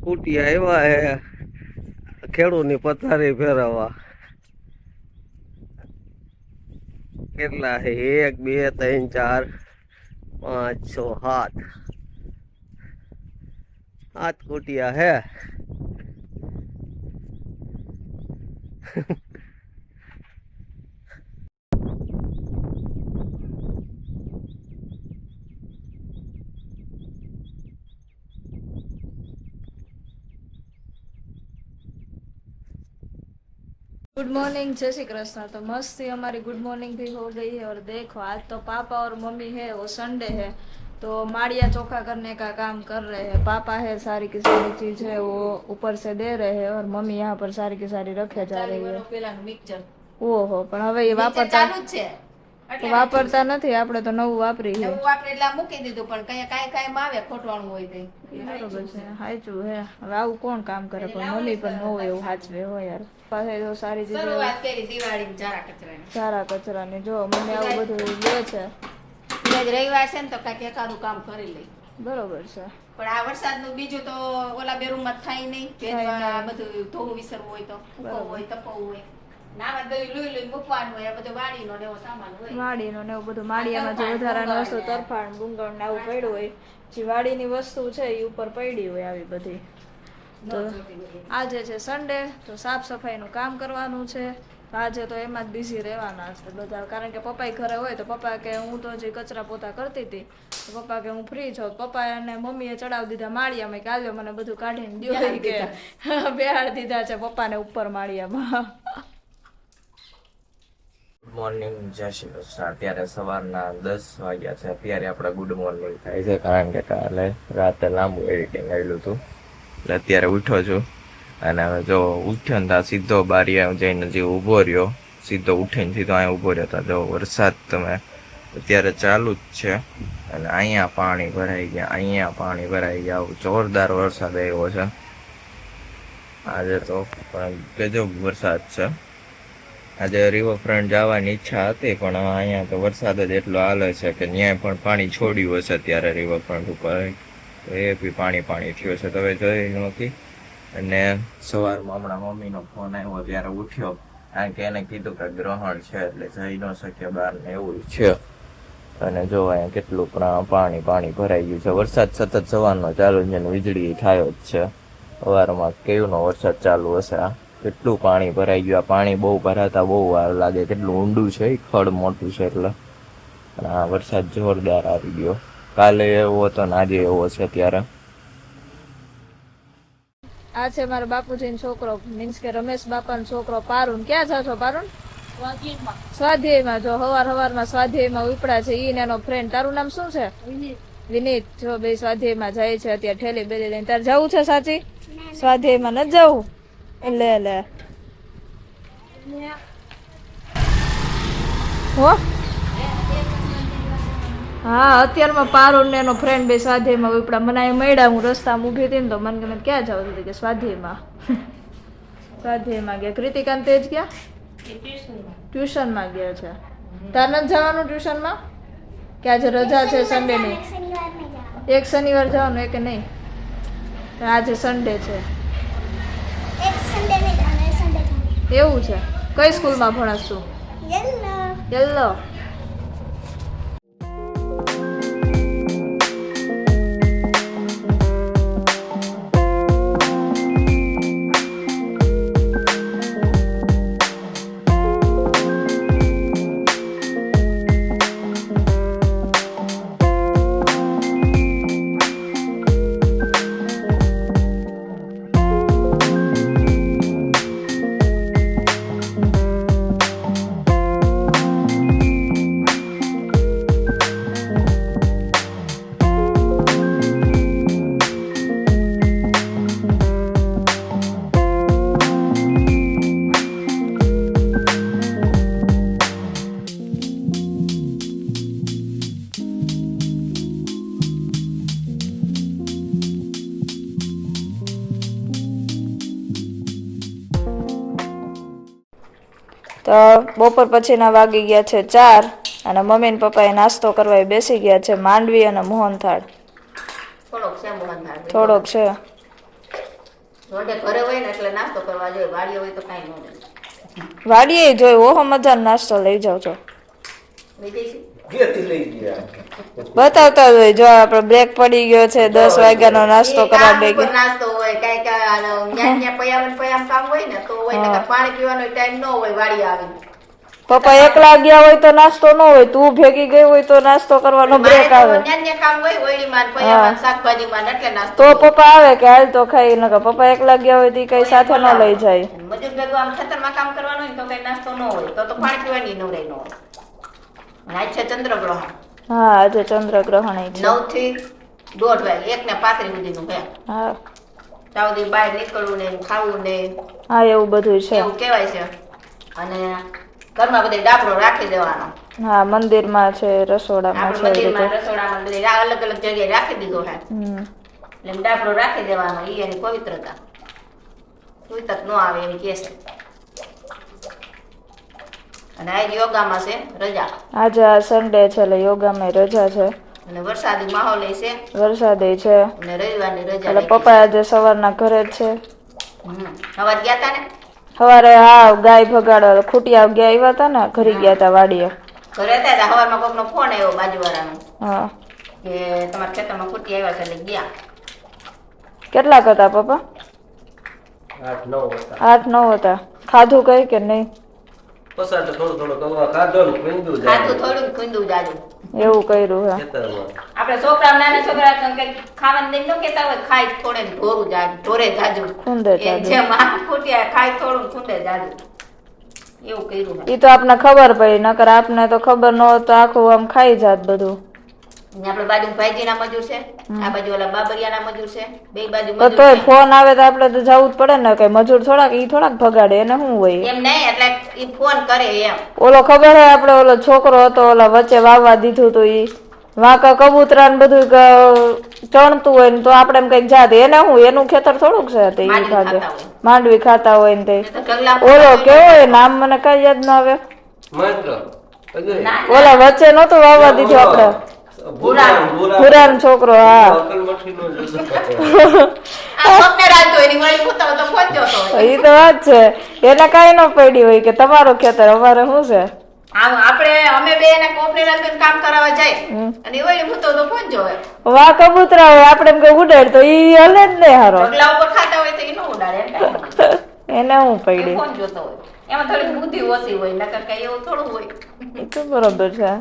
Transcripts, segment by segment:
કુટિયા આવ્યા હે ખેડૂની પથારી ફેરવવા. કેટલા હે? 1 2 3 4 5 6 7 7 કુટિયા હે. गुड मॉर्निंग, जय श्री कृष्ण। तो मस्त ही हमारी गुड मॉर्निंग भी हो गई है। और देखो आज तो पापा और मम्मी है, वो संडे है तो माड़िया चोखा करने का काम कर रहे हैं। पापा है सारी की सारी चीज है वो ऊपर से दे रहे हैं और मम्मी यहाँ पर सारी की सारी रखे जा रही है। ओहो पण હવે એ વાપરતા વાપરતા નથી, આપણે તો નવું વાપરી છે। નવું વાપરે એટલે મૂકી દીધું પણ કઈ કાઈ કાઈ આવે ખોટવાનું હોય તે બરોબર છે, સાચું હે। હવે આવું કોણ કામ કરે, પણ મમ્મી પણ ન હોય એવું સાચવે હોય યાર। પાસે તો સારી રીતે શરૂઆત કરી દિવાળીની સારા કચરાની। જો મમ્મી આવું બધું લે છે। આજ રવિવાર છે ને તો કાંઈક એકાદું કામ કરી લઈ। બરોબર છે, પણ આ વરસાદનું બીજું તો ઓલા બે રૂમમાં થાય નહીં, ભેજવાળા બધું ધોવું વિસરવું હોય તો હોય તપવું હોય, નાવા દઈ લઈ લઈ મૂકવાનું હોય, આ બધું વાડીનો ને એવો સામાન હોય, વાડીનો ને એવું બધું માળિયામાં જે વધારાની વસ્તુ તરફાણ ગુંગળ ને આવું પડ્યું હોય, જે વાડીની વસ્તુ છે એ ઉપર પડી હોય આવી બધી। તો આજે છે સન્ડે તો સાફ સફાઈનું કામ કરવાનું છે। આજે તો એમાં જ બિઝી રહેવાના છે બધા, કારણ કે પપ્પા ઘરે હોય તો પપ્પા કે હું તો જે કચરા પોતા કરતી હતી તો પપ્પા કે હું ફ્રી છું। પપ્પા અને મમ્મીએ ચડાવી દીધા માળિયામાં કે આલ્યો મને બધું કાઢીને દો કે બેહાડ દીધા છે પપ્પાને ઉપર માળિયામાં। ગુડ મોર્નિંગ, જય શ્રી કૃષ્ણ। અત્યારે સવારના 10 વાગ્યા છે। અત્યારે આપણે ગુડ મોર્નિંગ થાય છે કારણ કે કાલે રાતે લાંબુ એડિટિંગ આવેલું હતું એટલે અત્યારે ઉઠ્યો છું। અને હવે જો ઉઠ્યો ને ત્યાં સીધો બારીએ જઈને જે ઊભો રહ્યો, સીધો ઉઠીને સીધો અહીંયા ઊભો રહ્યો હતો। જો વરસાદ તમે અત્યારે ચાલુ જ છે અને અહીંયા પાણી ભરાઈ ગયા, અહીંયા પાણી ભરાઈ ગયા, જોરદાર વરસાદ આવ્યો છે આજે તો, પણ ગજબ વરસાદ છે। આજે રિવરફ્રન્ટ જવાની ઈચ્છા હતી પણ અહીંયા તો વરસાદ જ એટલો હાલે છે કે ન્યાય પણ પાણી છોડ્યું હશે ત્યારે રિવરફ્રન્ટ ઉપર, એ બી પાણી થયું છે તો હવે જોઈ નથી। અને સવારમાં હમણાં મમ્મીનો ફોન આવ્યો ત્યારે ઉઠ્યો કારણ કે એને કીધું કે ગ્રહણ છે એટલે જઈ ન શકે બહાર ને એવું છે। અને જો અહીંયા કેટલું પાણી ભરાઈ ગયું છે। વરસાદ સતત સવારનો ચાલુ છે ને વીજળી થયો જ છે। સવારમાં કેવનો વરસાદ ચાલુ હશે, આ કેટલું પાણી ભરાઈ ગયું। આ પાણી બહુ ભરાતા બહુ વાર લાગે, કેટલું ઊંડું છે, ખડ મોટું છે એટલે। અને આ વરસાદ જોરદાર આવી ગયો, કાલે એવો હતો ને આજે એવો છે। ત્યારે આ છે મારા બાપુજીનો છોકરો, મીન્સ કે રમેશ બાપાનો છોકરો પારુન। ક્યાં જાવ છો પારુન? સ્વાધ્યાયમાં। જો હવારમાં સ્વાધ્યાયમાં ઉપડા છે ઈ ને એનો ફ્રેન્ડ। તારું નામ શું છે? વિનીત। જો બે સ્વાધ્યાયમાં જાય છે અત્યારે ઠેલી બેલી લઈને। તારે જવું છે સાચી? સ્વાધ્યાયમાં ન જવું? લે હો હા, અત્યારમાં પારુન ને એનો ફ્રેન્ડ બે સ્વાધ્યાયમાં ઉપડા। મને અહીં મળ્યા, હું રસ્તામાં ઊભી હતી ને તો મને ગમે ક્યાં જાવ હતી કે સ્વાધ્યાયમાં સ્વાધ્યાયમાં ગયા। કૃતિકાંત તેજ ગયા ટ્યુશનમાં ગયા છે। તાર નથી જવાનું ટ્યુશનમાં કે આજે રજા છે સન્ડે ની? એક શનિવાર જવાનું એક નહીં, આજે સન્ડે છે એવું છે। કઈ સ્કૂલમાં ભણસ તું? યલો। તો બપોર પછીના વાગી ગયા છે 4 અને મમ્મી ને પપ્પાએ નાસ્તો કરવા બેસી ગયા છે। માંડવી અને મોહનથાળ થોડોક છે। રોડે ઘરે હોય ને એટલે નાસ્તો કરવા જોઈએ, વાડીએ હોય તો કાંઈ ન હોય. વાડીએ જોઈ ઓહો મજાનો નાસ્તો લઈ જાવ છો. લઈ જઈશું. ઘેરથી લઈ ગયા. બતાવતા જ હોય જો આપણે બ્રેક પડી ગયો છે 10 વાગ્યાનો નાસ્તો એ કરવા કામ બે ઉપર નાસ્તો હોય, કાંઈક પયામ કામ હોય ને તો હોય, નકર પાણી પીવાનો ટાઈમ ન હોય વાડી આવી. પપ્પા એકલા ગયા હોય તો નાસ્તો ન હોય, તું ભેગી ગઈ હોય તો નાસ્તો કરવાનો બ્રેક આવે. કામ હોય ઓયડીમાં, પયામાં, શાકભાજીમાં એટલે નાસ્તો તો હોય. પપ્પા આવે કે હાલ તો ખાઈ નકર પપ્પા એકલા ગયા હોય તો ઈ કઈ સાથે ન લઈ જાય. મજૂર ભેગું આમ ખેતરમાં કામ કરવાનું હોય ને તો કઈ નાસ્તો ન હોય, તો પાણી પીવાની નવરાઈ ન હોય. અને આજ છે ચંદ્રગ્રહણ. હા આજે ચંદ્રગ્રહણ ય છે. 9 થી 1:30 વાગે, 1:35 સુધીનું છે. હા ત્યાં સુધી બહાર નીકળવું ને ખાવું ને હા એવું બધું છે. એવું કહેવાય છે. અને ઘરમાં બધે ડાબરો રાખી દેવાનો. હા મંદિરમાં છે, રસોડામાં આપણે છે મંદિરમાં, બધું. રસોડામાં બધે અલગ અલગ જગ્યાએ રાખી દીધો છે. હમ. એટલે ડાબરો રાખી દેવાનો, ઈ એની પવિત્રતા. કોઈ તક ન આવે એવી કહે છે. અને આજ યોગામાં છે રજા, આજે આ સન્ડે છે એટલે યોગામાં રજા છે, અને વરસાદી માહોલ છે, વરસાદે છે અને રવિવારની રજા એટલે રાખી પપ્પા આજે સવારના ઘરે જ છે. છે. અવાજ ગયા તા ને સવારે હા ગાય ભગાડવા ખૂટિયા ગયા આવ્યા હતા ને ઘરે ગયા હતા વાડીએ. ઘરે હતા ત્યાં સવારમાં કોકનો ફોન આવ્યો બાજુવાળાનો હા કે તમારા ખેતરમાં ખૂટી આવ્યા છે એટલે ગયા. કેટલાક હતા પપ્પા? 8-9 હતા. 8-9 હતા. ખાધું કઈ કે નહીં? પસાર તો થોડું કવા ખાધો ને પીંદું ખાધું થોડું કુંદું જાજુ. એવું કર્યું હે. ખેતરમાં. આપણે છોકરા નાના છોકરા કઈ ખાવાનું દઈને ન કેતા હોય, ખાઈ થોડે ને ઢોરું જાજુ, ઢોરે જાજુ. ખૂંદે એ જાજુ. જેમ આ ખૂટ્યા ખાઈ થોડું ને ખૂંદે જાજુ. એવું કર્યું છે. ઈ તો આપને ખબર પડી, નકર આપને તો ખબર ન હોત તો આખું આમ ખાઈ જાત બધું. ને આપણે બાજુ ભાઈજીના મજૂર છે, આ બાજુ ઓલા બાબરિયાના મજૂર છે, બે બાજુ તો મજૂર તોય છે. ફોન આવે તો આપડે તો જવું જ પડે ને, કે મજૂર થોડાક ઈ થોડાક ભગાડે એને શું હોય. એમ નહીં, એટલે ઈ ફોન કરે એમ. ઓલો ખબર હે આપડે ઓલો છોકરો હતો ઓલા વચ્ચે વાવવા દીધું તો ઈ વાંકા કબૂતરા ને બધું ચણતું હોય ને તો આપડે એમ કઈક જાત, એને શું એનું ખેતર થોડુંક છે તે ઈ માંડવી ભાગે ખાતા હોય. માંડવી ખાતા હોય ને તે એ તો ઢગલા ઓલો કેવો હોય નામ મને કઈ યાદ ન આવે, મંત્ર અજય ના, ઓલા વચ્ચે નતું વાવવા દીધું આપડે ભૂરાન છોકરો. હા અકલમઠીનો જુદો. આ પગને રાખતો એની વળી ફૂટતો તો ફોન જોતો હોય. ઈ તો વાત છે, એને કઈ ન પડી હોય કે તમારું ખેતર અમારે શું છે. આમ આપણે અમે બે એને કોપરે રાખીને કામ કરાવવા જાય અને એ વળી ફૂટતો તો ફોન જોવે. વા કબૂતરા હોય આપડે એમ કઈ ઉડાડ તો ઈ હલે જ નહીં હારો, ઢગલા ઉપર ખાતા હોય તો એ ન ઉડાડે એમ કાંઈ. એને હું એ પડી. ફોન જોતો હોય. એમાં થોડી બુદ્ધિ ઓછી હોય, નકર કઈ એવું થોડું હોય. એ તો બરોબર છે.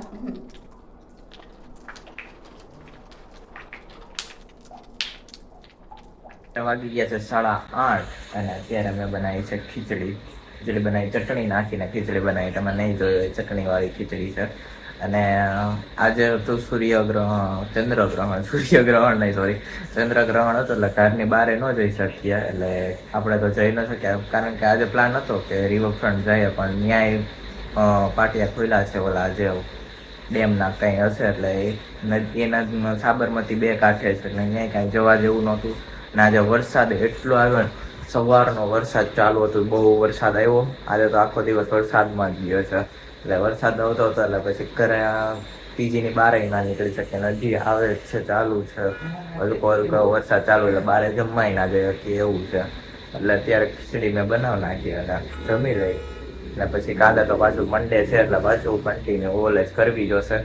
વાગી ગયા છે 8:30 અને અત્યારે અમે બનાવી છે ખીચડી બનાવી, ચટણી નાખીને ખીચડી બનાવી. તમે નહીં જોયું હોય, ચટણી વાળી ખીચડી છે. અને આજે હતું ચંદ્રગ્રહણ નહીં સોરી ચંદ્રગ્રહણ હતું એટલે ઘરની બહાર ન જઈ શકીએ, એટલે આપણે તો જઈ ન શક્યા કારણ કે આજે પ્લાન હતો કે રિવરફ્રન્ટ જઈએ, પણ ન્યાય પાટિયા ખુલ્લા છે ઓલા જે ડેમના કંઈ હશે, એટલે એના સાબરમતી 2 કાંઠે છે એટલે ન્યાય કાંઈ જવા જેવું નહોતું. ને આજે વરસાદ એટલો આવ્યો ને, સવારનો વરસાદ ચાલુ હતો, બહુ વરસાદ આવ્યો. આજે તો આખો દિવસ વરસાદમાં જ ગયો છે, એટલે વરસાદ આવતો હતો એટલે પછી ઘરે પીજીની બહાર ના નીકળી શકે, હજી આવે જ છે, ચાલુ છે હલકો વરસાદ ચાલુ, એટલે બહાર જમવાય ના જાય કે એવું છે. એટલે અત્યારે ખીચડી મેં બનાવી નાખી અને જમી લઈ, અને પછી કાલે તો પાછું મંડે છે એટલે પાછું કન્ટિન્યુ ઓલેજ કરવી જોશે.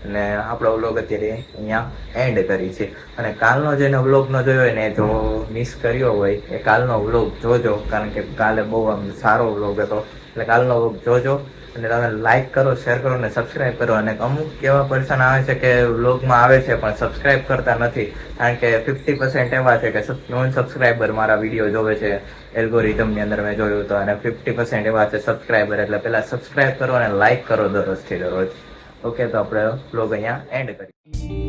અને આપણો વ્લોગ અત્યારે અહીંયા એન્ડ કરી છે. અને કાલનો જેને વ્લોગ ન જોયો હોય ને, જો મિસ કર્યો હોય એ કાલનો વ્લોગ જોજો, કારણ કે કાલે બહુ આમ સારો વ્લોગ હતો, એટલે કાલનો વ્લોગ જોજો. અને તમે લાઈક કરો, શેર કરો અને સબસ્ક્રાઈબ કરો. અને અમુક એવા પર્સન આવે છે કે વ્લોગમાં આવે છે પણ સબસ્ક્રાઈબ કરતા નથી, કારણ કે 50% એવા છે કે નોન સબસ્ક્રાઈબર મારા વિડીયો જોવે છે એલ્ગોરિધમની અંદર મેં જોયું તો, અને 50% એવા છે સબસ્ક્રાઈબર. એટલે પહેલા સબસ્ક્રાઈબ કરો અને લાઈક કરો દરરોજથી દરરોજ. ઓકે, તો આપણે વ્લોગ અહીંયા એન્ડ કરીએ.